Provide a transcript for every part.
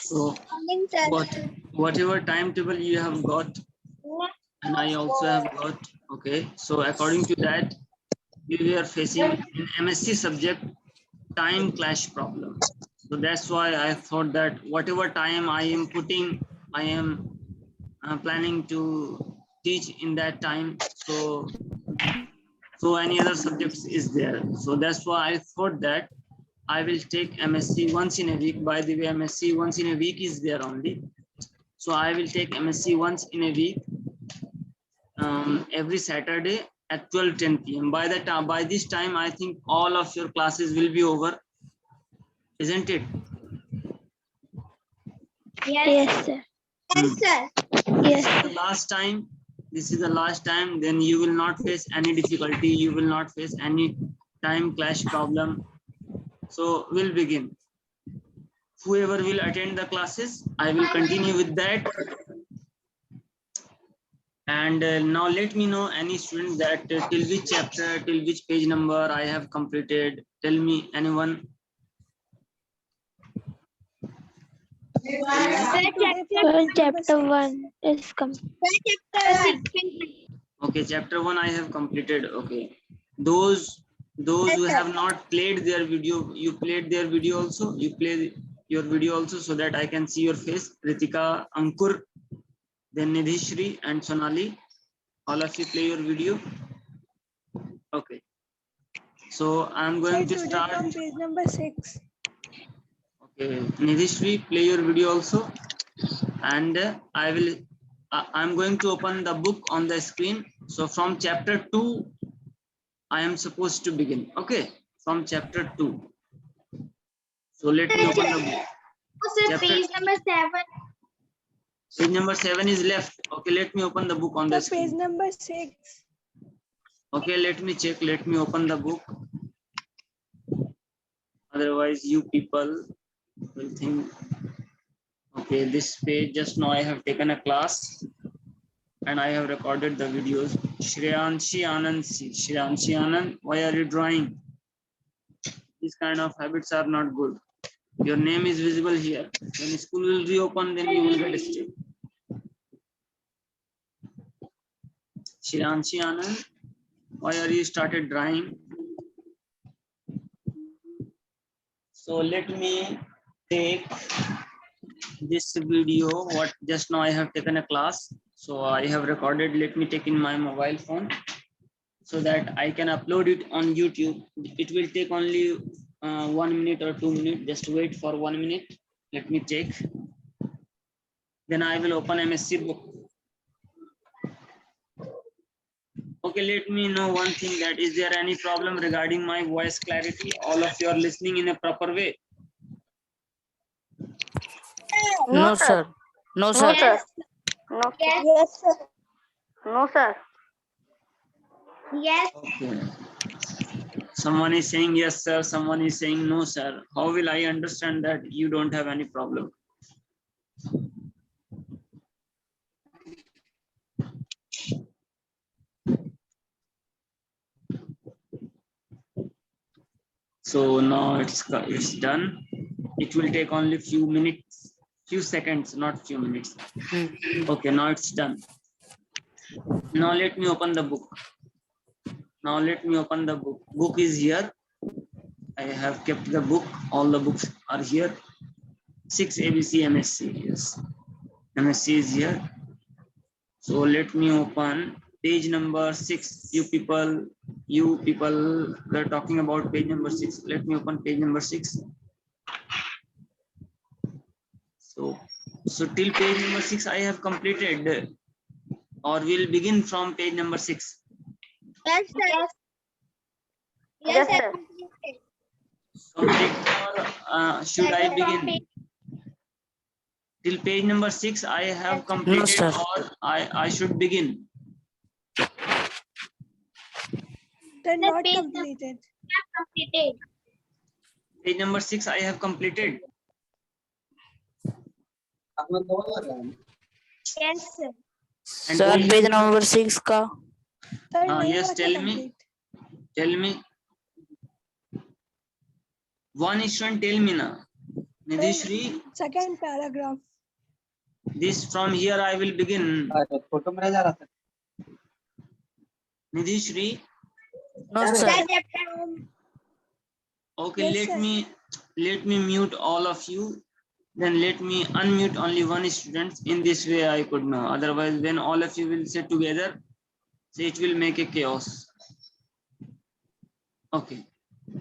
So whatever timetable you have got, and I also have got. Okay, so according to that, we are facing in MSc subject time clash problem. So that's why I thought that whatever time I am putting, I am planning to teach in that time. So any other subjects is there. So that's why I thought that I will take MSc once in a week. By the way, MSc once in a week is there only. So I will take MSc once in a week, every Saturday at 12:10 p.m. By this time, I think all of your classes will be over, isn't it? Yes, sir. Yes, sir. This is the last time. This is the last time. Then you will not face any difficulty. You will not face any time clash problem. So we'll begin. Whoever will attend the classes, I will continue with that. And now let me know any student that till which chapter, till which page number I have completed. Tell me, anyone. Chapter 1 is complete. Okay, chapter 1 I have completed. Okay, those who have not played their video, you played their video also. You play your video also, so that I can see your face. Ritika, Ankur, then Nidhishri and Sonali. All of you play your video. Okay. So I'm going to start from page number 6. Okay, Nidhishri, play your video also, and I'm going to open the book on the screen. So from chapter 2, I am supposed to begin. Okay, from chapter 2. So let me open the book. Page number 7. Page number 7 is left. Okay, let me open the book on the screen. Page number 6. Okay, let me check. Let me open the book. Otherwise, you people will think, okay, this page, just now I have taken a class and I have recorded the videos. Shreyanshi Anand, why are you drawing? These kind of habits are not good. Your name is visible here. When school will reopen, then you will get stick. Shreyanshi Anand, why are you started drawing? So let me take this video. What just now I have taken a class. So I have recorded. Let me take in my mobile phone so that I can upload it on YouTube. It will take only 1 minute or 2 minutes. Just wait for 1 minute. Let me take. Then I will open MSc book. Okay, let me know one thing, that is there any problem regarding my voice clarity? All of you are listening in a proper way? No, sir. No, sir. Yes. No, Yes, sir. no, sir. Yes. Okay. Someone is saying yes, sir. Someone is saying no, sir. How will I understand that you don't have any problem? So now it's done. It will take only few minutes, few seconds, not few minutes. Okay, now it's done. Now let me open the book. Now let me open the book. Book is here. I have kept the book. All the books are here. 6 ABC MSc. Yes, MSc is here. So let me open page number 6. You people were talking about page number 6. Let me open page number 6. So till page number 6 I have completed, or we'll begin from page number 6. Yes, sir. Yes, sir. Complete, or should I begin? Till page number 6 I have completed, No, sir. or I should begin? They're not page completed. Completed. Page number 6 I have completed. Yes, sir. And Sir, page page number 6 का. Sir, nahi yes, hua tha tell me. complete. Tell me. One student tell me now. Nidhishri, Second paragraph. this from here I will begin. Photo में जा रहा था Nidhishri, No, That sir. chapter. okay, Yes, sir. let me mute all of you. Then let me unmute only one student. In this way I could know. Otherwise, when all of you will sit together, so it will make a chaos. Okay.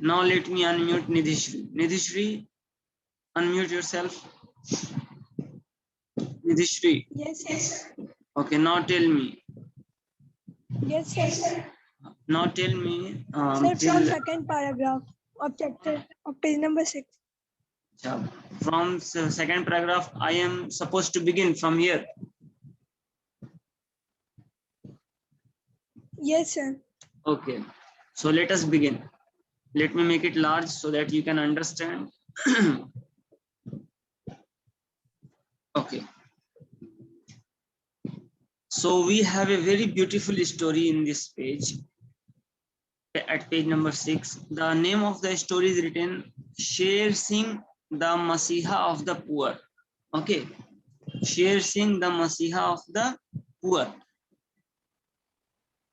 Now let me unmute Nidhishri. Nidhishri, unmute yourself. Nidhishri. Yes, yes. Okay, now tell me. Yes, sir. Now tell me. Sir, from till, second paragraph of chapter of page number 6. from second paragraph, I am supposed to begin from here. Yes, sir. Okay. So let us begin. Let me make it large so that you can understand. Okay. So we have a very beautiful story in this page. At page number 6, the name of the story is written Sher Singh, the Masiha of the poor. Okay. Sher Singh, the Masiha of the poor.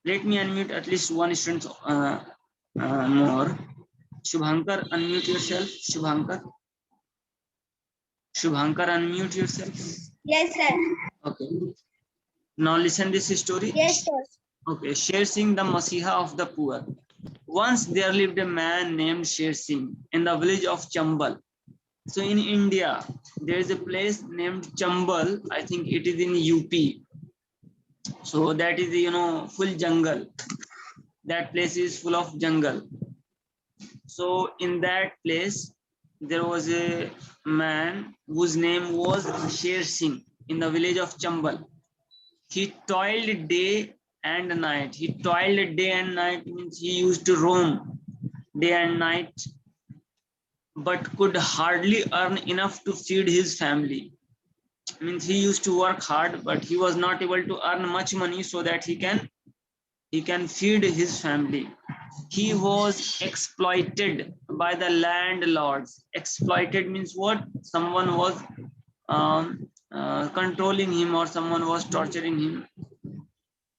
Let me unmute at least one student more. Shubhankar, unmute yourself. Shubhankar. Shubhankar, unmute yourself. Yes, sir. Okay. Now listen this story. Yes, sir. Okay. Sher Singh, the Masiha of the poor. Once there lived a man named Sher Singh in the village of Chambal. So in India, there is a place named Chambal. I think it is in UP. So that is, full jungle. That place is full of jungle. So in that place, there was a man whose name was Sher Singh in the village of Chambal. He toiled day and night. He toiled day and night means he used to roam day and night, but could hardly earn enough to feed his family. Means he used to work hard, but he was not able to earn much money so that he can feed his family. He was exploited by the landlords. Exploited means what? Someone was controlling him or someone was torturing him.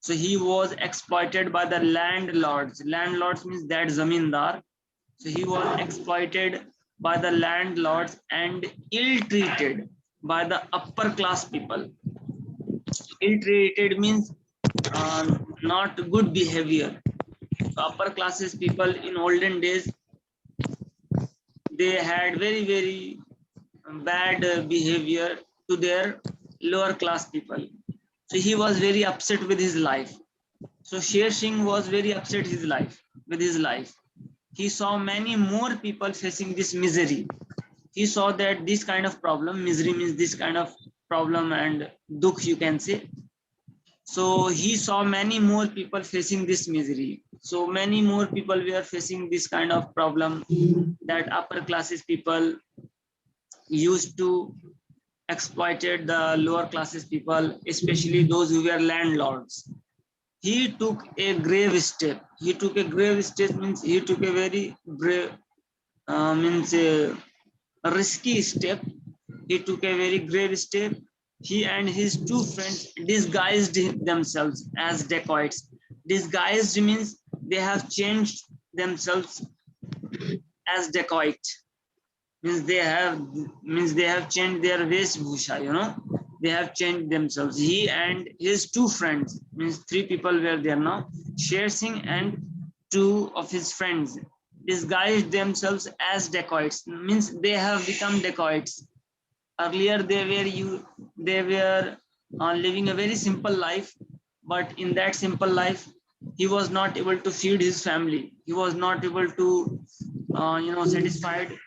So he was exploited by the landlords. Landlords means that zamindar. So he was exploited by the landlords and ill-treated by the upper class people. Ill-treated means not good behavior. So upper classes people in olden days, they had very, very bad behavior to their lower class people. So he was very upset with his life. So Sher Singh was very upset with his life. He saw many more people facing this misery. He saw that this kind of problem, misery means this kind of problem and dukh you can say. So he saw many more people facing this misery. So many more people were facing this kind of problem that upper classes people used to exploited the lower classes people, especially those who were landlords. He took a grave step. He took a grave step means he took a very brave, a risky step. He took a very grave step. He and his two friends disguised themselves as dacoits. Disguised means they have changed themselves as dacoit. Means they have changed their vesbhusha, they have changed themselves. He and his two friends, means three people were there now. Sher Singh and two of his friends disguised themselves as dacoits, means they have become dacoits. Earlier they were living a very simple life, but in that simple life, he was not able to feed his family. He was not able to, satisfied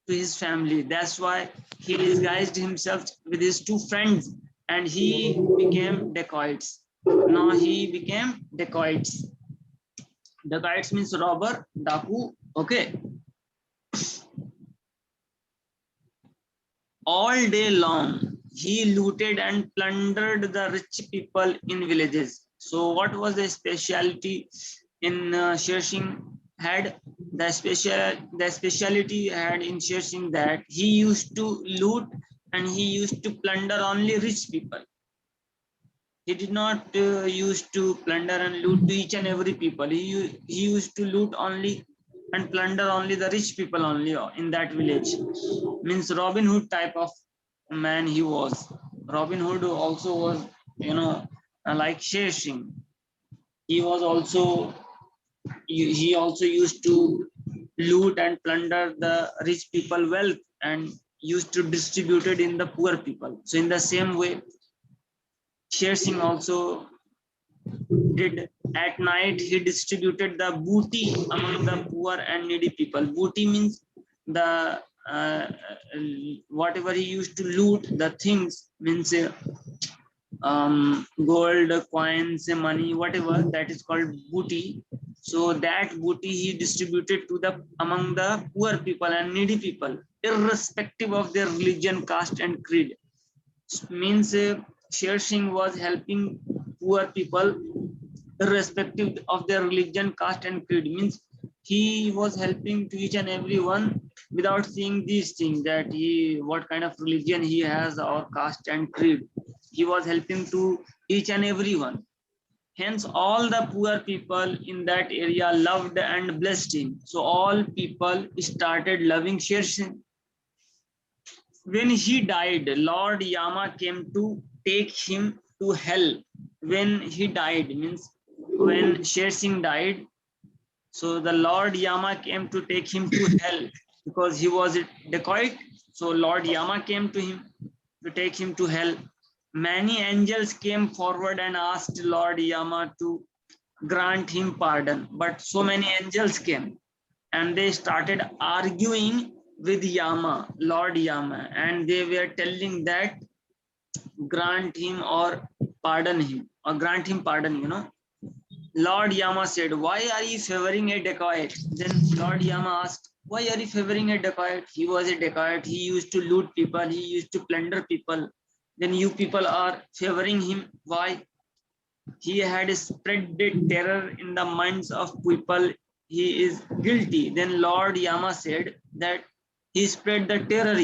to his family. That's why he disguised himself with his two friends and he became dacoits. Now he became dacoits. Dacoits means robber, daku, okay. All day long, he looted and plundered the rich people in villages. So what was the specialty in Sher Singh had? the speciality had in Sher Singh that he used to loot and he used to plunder only rich people. He did not used to plunder and loot to each and every people. He used to loot only and plunder only the rich people only in that village. Means Robin Hood type of man he was. Robin Hood also was, like Sher Singh. He was also, he also used to loot and plunder the rich people wealth and used to distribute it in the poor people. So in the same way, Sher Singh also did. At night he distributed the booty among the poor and needy people. Booty means the whatever he used to loot, the things, means gold, coins, money, whatever, that is called booty. So that booty he distributed to the among the poor people and needy people, irrespective of their religion, caste and creed. Means Sher Singh was helping poor people irrespective of their religion, caste and creed. Means he was helping to each and every one without seeing these things, that he, what kind of religion he has or caste and creed. He was helping to each and every one. Hence all the poor people in that area loved and blessed him. So all people started loving Sher Singh. When he died, Lord Yama came to take him to hell. When he died, means when Sher Singh died, so the Lord Yama came to take him to hell because he was a dacoit. So Lord Yama came to him to take him to hell. Many angels came forward and asked Lord Yama to grant him pardon. But so many angels came and they started arguing with Yama, Lord Yama, and they were telling that grant him or pardon him, or grant him pardon, Lord Yama said, why are you favoring a dacoit? Then Lord Yama asked, why are you favoring a dacoit? He was a dacoit. He used to loot people. He used to plunder people. Then you people are favoring him. Why? He had spread the terror in the minds of people. He is guilty. Then Lord Yama said that he spread the terror,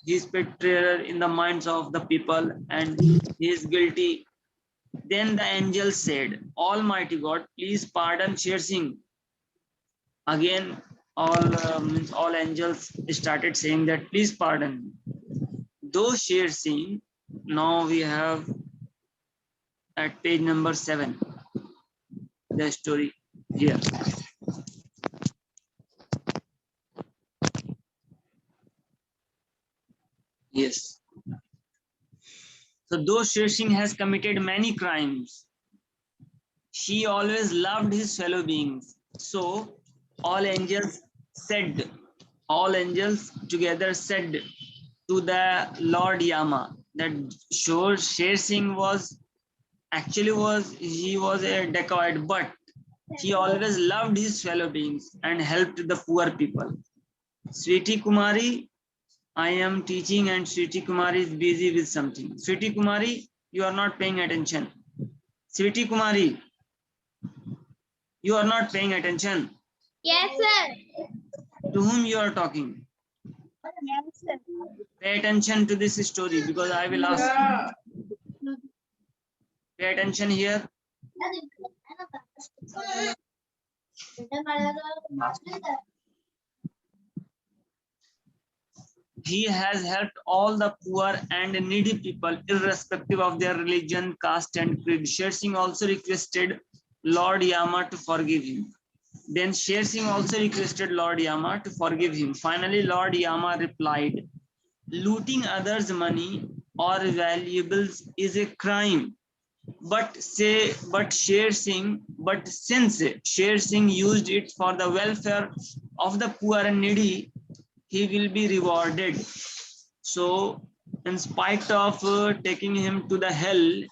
he spread terror in the minds of the people and he is guilty. Then the angel said, Almighty God, please pardon Sher Singh. Again, all angels started saying that please pardon. Though Sher Singh, now we have at page number 7, the story here. Yes. So though Sher Singh has committed many crimes, he always loved his fellow beings. So all angels together said to the Lord Yama that Sher Singh was a dacoit, but he always loved his fellow beings and helped the poor people. Sweetie Kumari, I am teaching and Sweetie Kumari is busy with something. Sweetie Kumari, you are not paying attention. Sweetie Kumari, you are not paying attention. Yes, sir. To whom you are talking? Yes, sir. Pay attention to this story because I will ask you. Pay attention here. He has helped all the poor and needy people, irrespective of their religion, caste, and creed. Sher Singh also requested Lord Yama to forgive him. Then Sher Singh also requested Lord Yama to forgive him. Finally, Lord Yama replied, looting others' money or valuables is a crime. But since Sher Singh used it for the welfare of the poor and needy, he will be rewarded. So, in spite of taking him to the hell,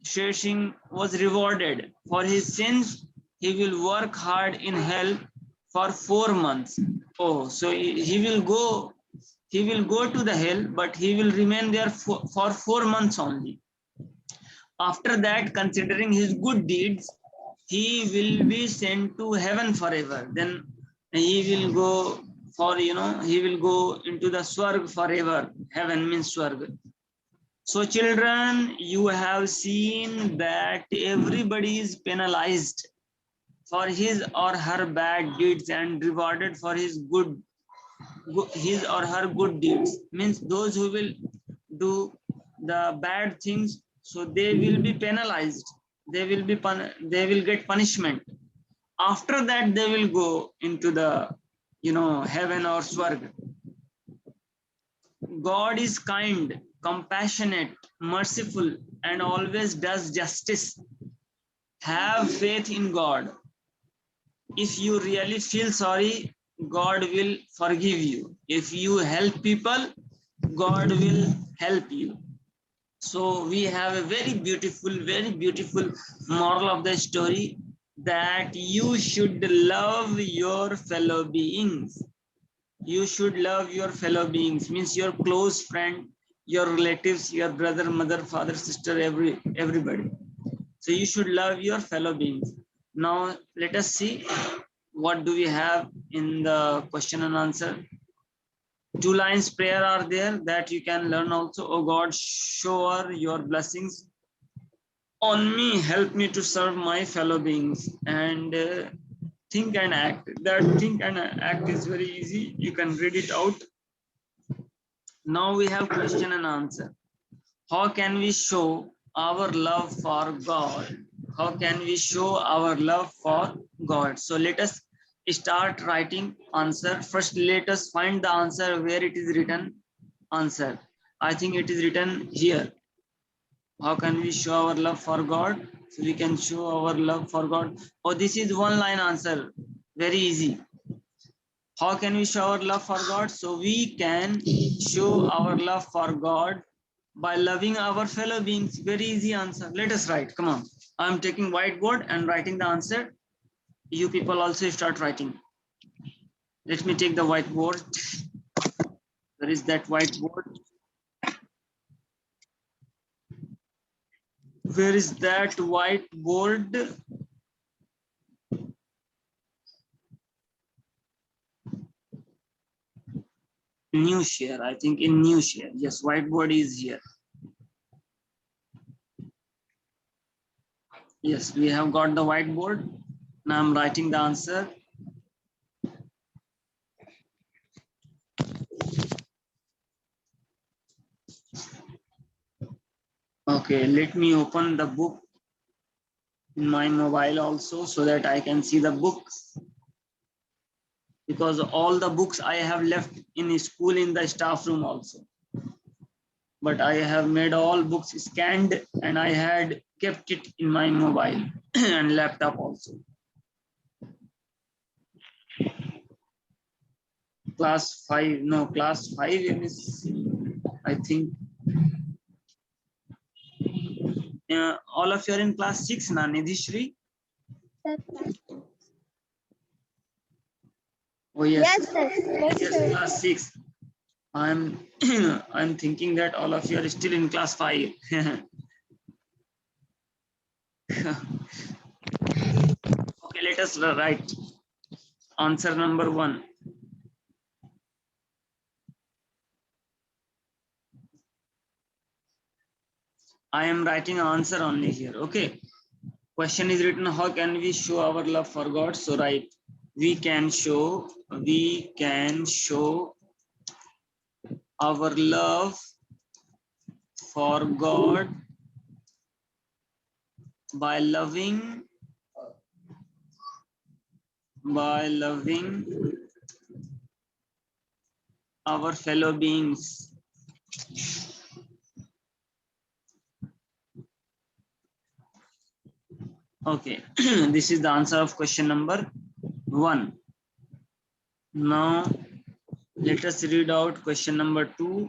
Sher Singh was rewarded. For his sins, he will work hard in hell for 4 months. Oh, so he will go to the hell, but he will remain there for 4 months only. After that, considering his good deeds, he will be sent to heaven forever. Then he will go for, he will go into the Swarg forever. Heaven means Swarg. So children, you have seen that everybody is penalized for his or her bad deeds and rewarded for his his or her good deeds. Means those who will do the bad things, so they will be penalized. They will get punishment. After that, they will go into the heaven or Swarg. God is kind, compassionate, merciful, and always does justice. Have faith in God. If you really feel sorry, God will forgive you. If you help people, God will help you. So we have a very beautiful moral of the story, that you should love your fellow beings. You should love your fellow beings, means your close friend, your relatives, your brother, mother, father, sister, everybody. So you should love your fellow beings. Now let us see what do we have in the question and answer. 2 lines prayer are there that you can learn also. Oh God, shower your blessings on me, help me to serve my fellow beings, and think and act. That think and act is very easy. You can read it out. Now we have question and answer. How can we show our love for God? How can we show our love for God? So let us start writing answer. First, let us find the answer where it is written. Answer. I think it is written here. How can we show our love for God? So we can show our love for God. Oh, this is one line answer. Very easy. How can we show our love for God? So we can show our love for God by loving our fellow beings. Very easy answer. Let us write. Come on. I'm taking whiteboard and writing the answer. You people also start writing. Let me take the whiteboard. Where is that whiteboard? Where is that whiteboard? New share. I think in new share. Yes, whiteboard is here. Yes, we have got the whiteboard. Now I'm writing the answer. Okay, let me open the book in my mobile also so that I can see the books. Because all the books I have left in school in the staff room also. But I have made all books scanned and I had kept it in my mobile and laptop also. Class 5, no, class 5 is, I think. All of you are in class 6 now, Nidhishri? Oh yes, Yes, sir. yes, class 6. I'm I'm thinking that all of you are still in class 5. Okay, let us write answer number 1. I am writing answer only here. Okay. Question is written, how can we show our love for God? So write, we can show our love for God by loving our fellow beings. Okay, this is the answer of question number 1. Now let us read out question number 2.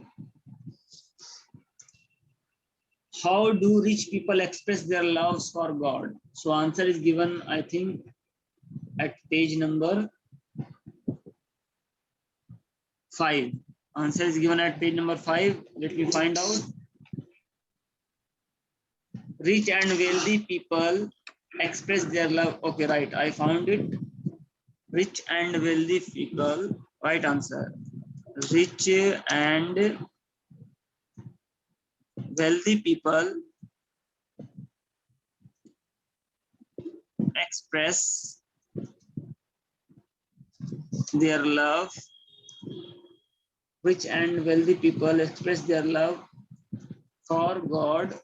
How do rich people express their loves for God? So answer is given, I think, at page number 5. Answer is given at page number 5. Let me find out. Rich and wealthy people express their love. Okay, right. I found it. Rich and wealthy people. Right answer. Rich and wealthy people express their love. Rich and wealthy people express their love for God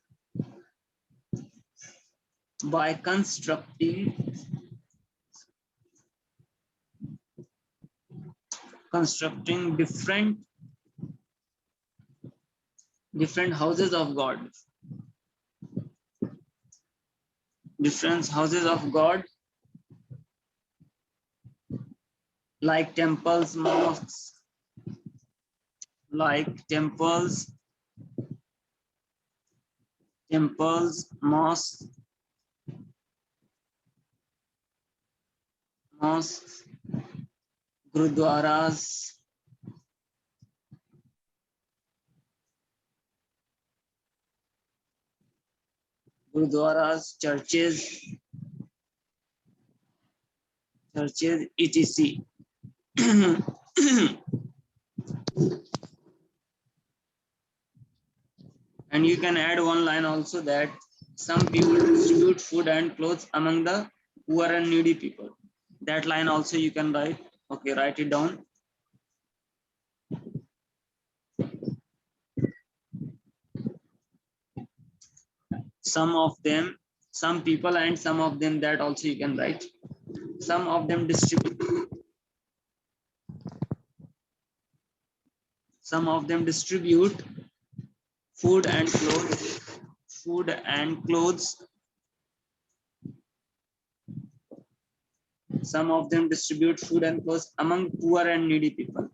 by constructing different houses of God. Different houses of God, like temples, mosques, mosques, gurudwaras, churches, etc. And you can add one line also that some people distribute food and clothes among the poor and needy people. That line also you can write. Okay, write it down. Some people and some of them, that also you can write. Some of them distribute food and clothes. Some of them distribute food and clothes among poor and needy people.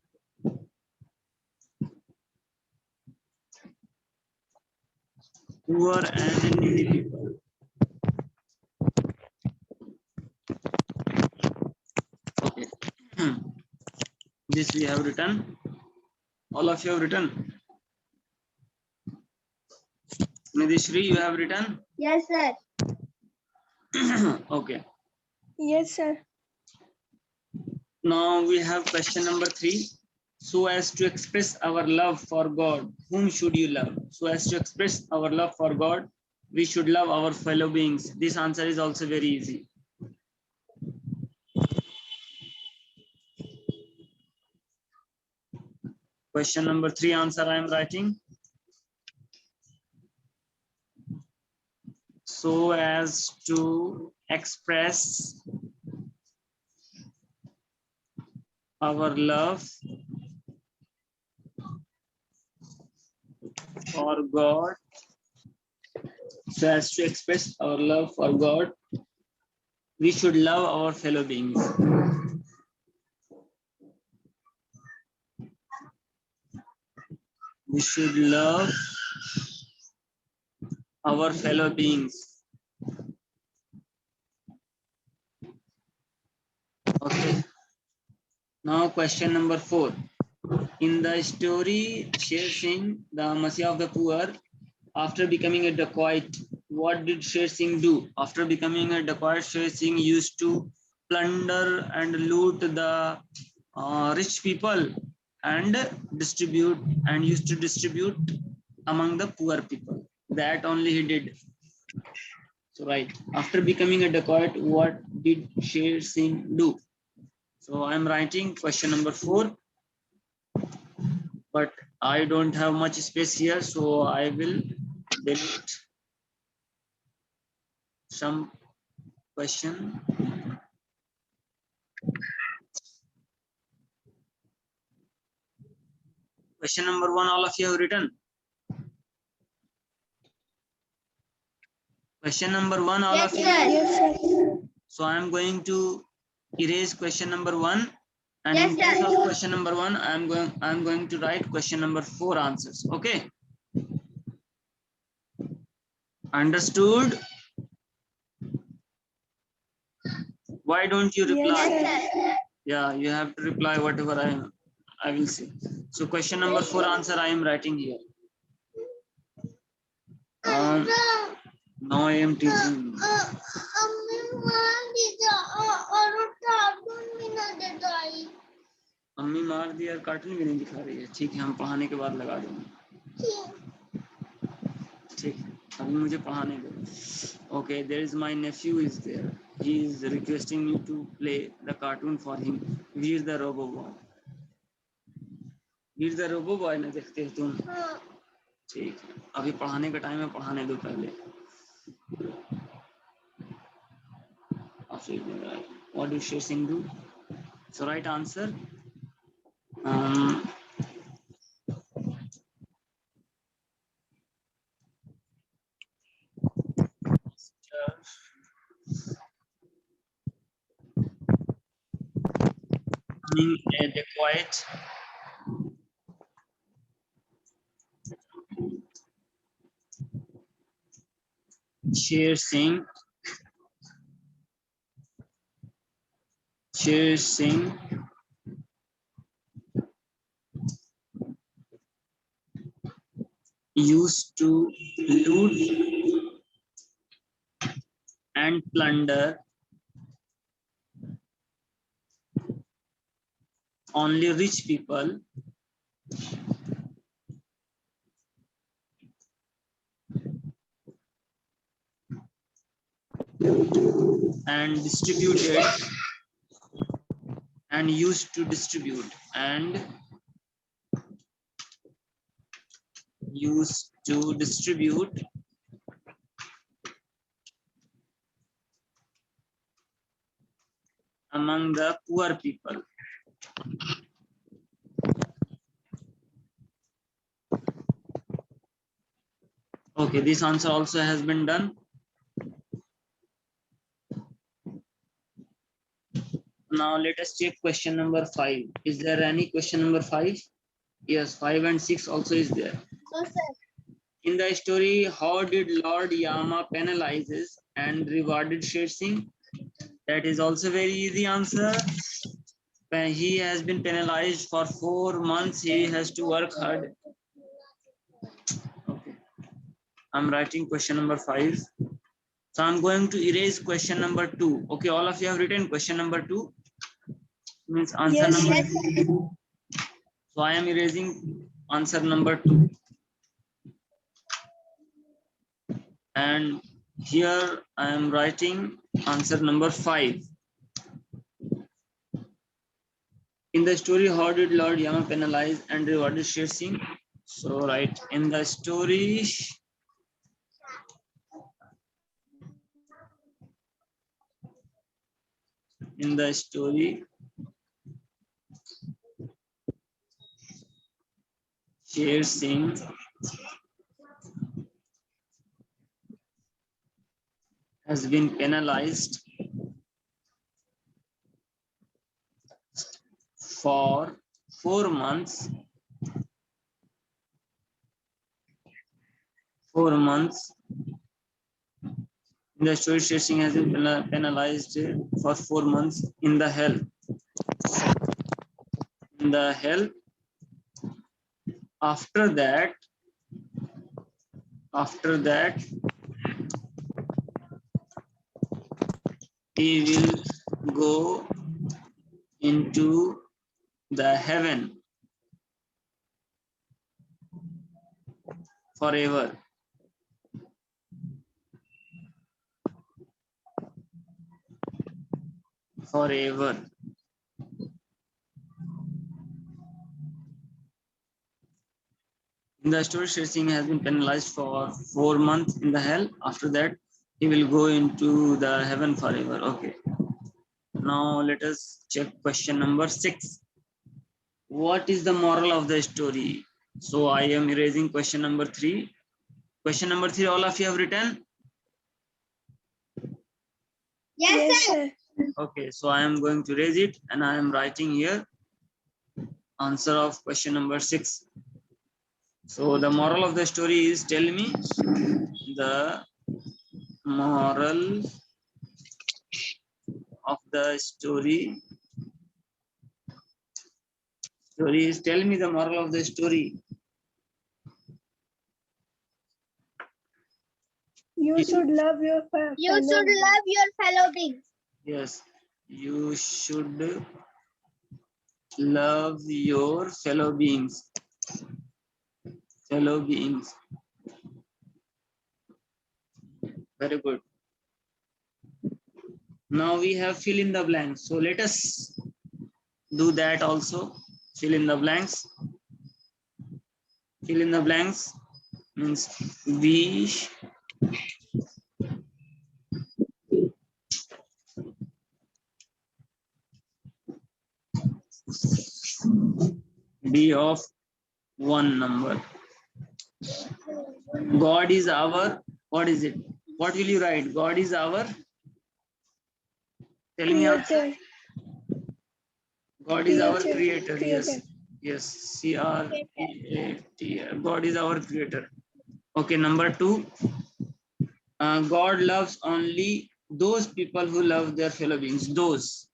Poor and needy people. Okay. This we have written. All of you have written. Nidishri, you have written? Yes, sir. Okay. Yes, sir. Now we have question number 3. So as to express our love for God, whom should you love? So as to express our love for God, we should love our fellow beings. This answer is also very easy. Question number 3 answer I am writing. So as to express our love for God, so as to express our love for God, we should love our fellow beings. We should love our fellow beings. Okay. Now question number 4. In the story Sher Singh, the Messiah of the poor, after becoming a dacoit, what did Sher Singh do? After becoming a dacoit, Sher Singh used to plunder and loot the rich people and used to distribute among the poor people. That only he did. So right, after becoming a dacoit, what did Sher Singh do? So I am writing question number 4, but I don't have much space here, so I will delete some question. Question number 1, all of you have written. Question number 1, all Yes, of you. sir. Yes, sir. So I am going to erase question number 1, and Yes, in place sir. of question number 1, I am going to write question number 4 answers. Okay. Understood? Why don't you reply? Yes, sir. Yeah, you have to reply whatever I will say. So question number 4 answer I am writing here. Now I am teaching. अम्मी मार दी और cartoon भी नहीं दिखा रही है। ठीक है, हम पढ़ाने के बाद लगा देंगे। ठीक है, अभी मुझे पढ़ाने दो। Okay, there is my nephew is there. He is requesting you to play the cartoon for him. We is the Robo Boy. We is the Robo Boy ना देखते हो तुम? ठीक है, अभी पढ़ाने का टाइम है, पढ़ाने दो पहले। What do Sher Singh do? So right answer. The quiet. Sher Singh. Sher Singh used to loot and plunder only rich people and distributed and used to distribute and used to distribute among the poor people. Okay, this answer also has been done. Now let us check question number 5. Is there any question number 5? Yes, 5 and 6 also is there. No, sir. In the story, how did Lord Yama penalizes and rewarded Sher Singh? That is also very easy answer. When he has been penalized for 4 months, he has to work hard. Okay, I'm writing question number 5. So I'm going to erase question number 2. Okay, all of you have written question number 2. Means answer Yes. number 2. So I am erasing answer number 2. And here I am writing answer number 5. In the story, how did Lord Yama penalize and rewarded Sher Singh? So right, in the story, Sher Singh has been penalized for 4 months. 4 months. In the story, Sher Singh has been penalized for 4 months in the hell. In the hell. After that, he will go into the heaven forever. Forever. In the story, Sher Singh has been penalized for 4 months in the hell. After that, he will go into the heaven forever. Okay. Now let us check question number 6. What is the moral of the story? So I am erasing question number 3. Question number 3, all of you have written? Yes, sir. Okay, so I am going to erase it and I am writing here answer of question number 6. So the moral of the story is, tell me the moral of the story. Tell me the moral of the story. You should love your You should love your fellow beings. Yes, you should love your fellow beings. Fellow beings. Very good. Now we have fill in the blanks. So let us do that also. Fill in the blanks. Fill in the blanks means we be of one number. God is our, what is it? What will you write? God is our, tell me answer. creator. God is our Creator. creator. Yes. Yes. C-R-E-A-T-R. God is our creator. Okay. Number 2. God loves only those people who love their fellow beings. Those.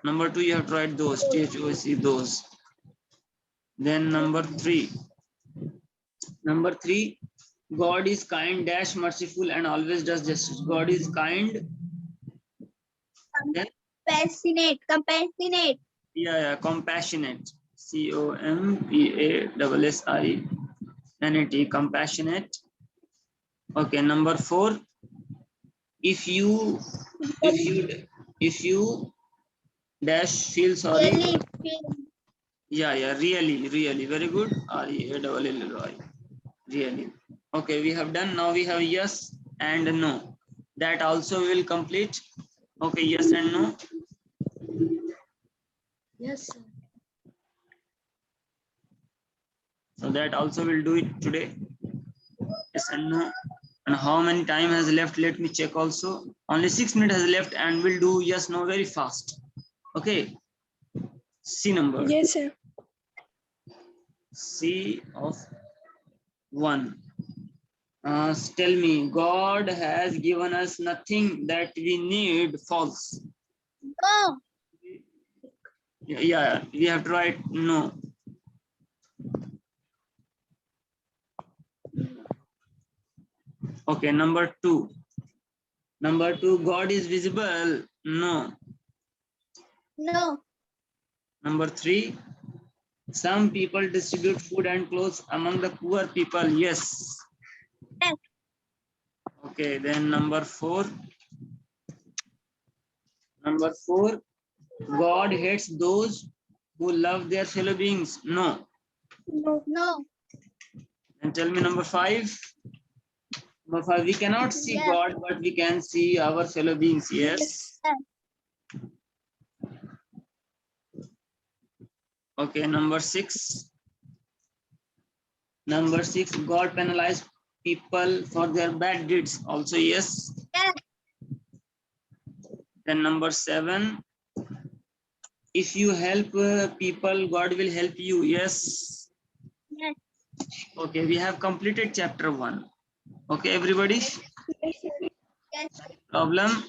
Number 2, you have to write those. T-H-O-S-E, those. Then number 3. Number 3. God is kind, dash, merciful, and always does justice. God is kind. Then Compassionate. yeah, compassionate. C-O-M-P-A-S-S-I-N-A-T, compassionate. Okay, number 4. If you dash feel sorry. Really Yeah, really, very good. R-E-A-L-L-Y. Really. Okay, we have done. Now we have yes and no. That also will complete. Okay, yes and no. Yes, sir. So that also will do it today. Yes and no. And how many time has left? Let me check also. Only 6 minutes has left, and we'll do yes, no very fast. Okay. C number. Yes, sir. C of 1. Tell me, God has given us nothing that we need. False. No. Yeah, we have to write no. Okay, number 2. Number 2, God is visible. No. No. Number 3, some people distribute food and clothes among the poor people. Yes. Yes. Okay, then number 4. Number 4, God hates those who love their fellow beings. No. No. And tell me number 5. Number 5, we cannot see Yes. God, but we can see our fellow beings. Yes. Okay, number 6. Number 6, God penalized people for their bad deeds. Also yes. Yes. Then number 7, if you help people, God will help you. Yes. Yes. Okay, we have completed chapter 1. Okay, everybody. Yes, sir. Yes. Problem?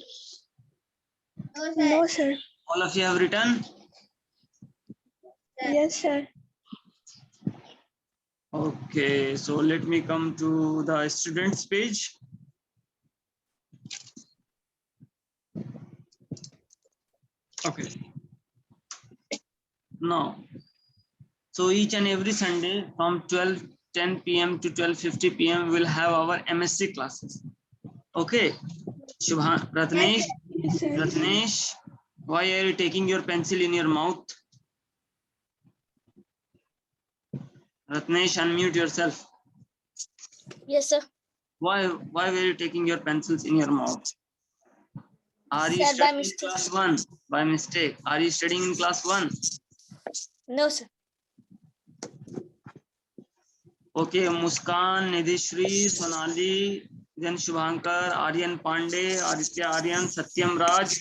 No, sir. No, sir. All of you have written? Yes, sir. Okay, so let me come to the students page. Okay. Now, so each and every Sunday from 12:10 p.m. to 12:50 p.m. we'll have our MSc classes. Okay. Shubhan, Ratnesh, Yes, sir. Ratnesh, why are you taking your pencil in your mouth? Ratnesh, unmute yourself. Yes, sir. Why were you taking your pencils in your mouth? Are you Sir, by studying in mistake. class 1? By mistake. Are you studying in class 1? No, sir. Okay, Muskan, Nidhishri, Sonali, then Shubhankar, Aryan Pandey, Aditya Aryan, Satyam Raj,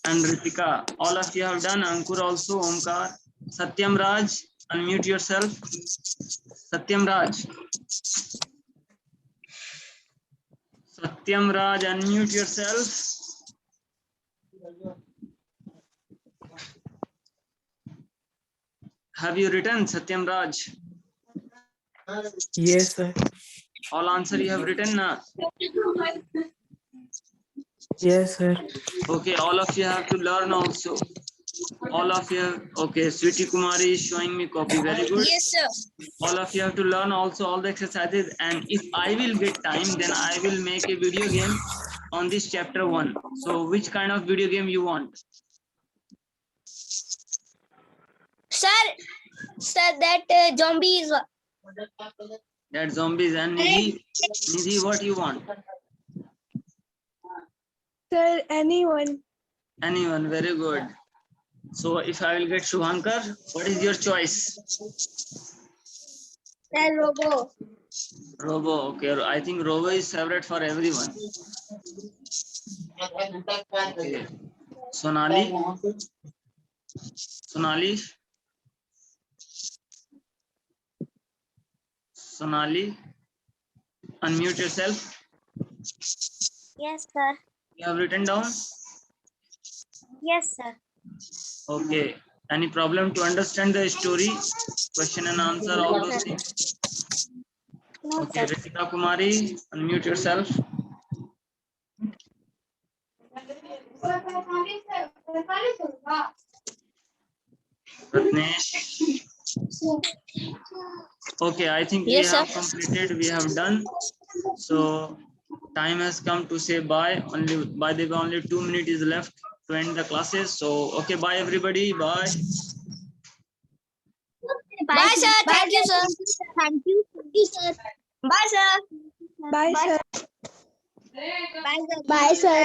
and Ritika. All of you have done. Ankur also, Omkar. Satyam Raj, unmute yourself. Satyam Raj. Satyam Raj, unmute yourself. Have you written, Satyam Raj? Yes, sir. All answer you have written, na? Yes, sir. Okay, all of you have to learn also. All of you, okay, Sweetie Kumari is showing me copy, very good. Yes, sir. All of you have to learn also all the exercises, and if I will get time, then I will make a video game on this chapter 1. So which kind of video game you want? Sir, that zombie is. That zombies. And Nidhi, what you want? Sir, anyone. Anyone, very good. So if I will get Shubhankar, what is your choice? Sir, Robo. Robo, okay. I think Robo is favorite for everyone. Okay. Sonali? Sonali? Sonali? Unmute yourself. Yes, sir. You have written down? Yes, sir. Okay. Any problem to understand the story? Question and answer, all those things? No, Okay, sir. Ritika Kumari, unmute yourself. Ratnesh. Okay, I think Yes, we have sir. completed, we have done. So time has come to say bye. Only by the way, only 2 minutes is left to end the classes. So okay, bye everybody. Bye. Bye, sir. Thank you, sir. Thank you. Thank you, sir. Bye, sir. Bye, sir. Bye, sir. Bye, sir.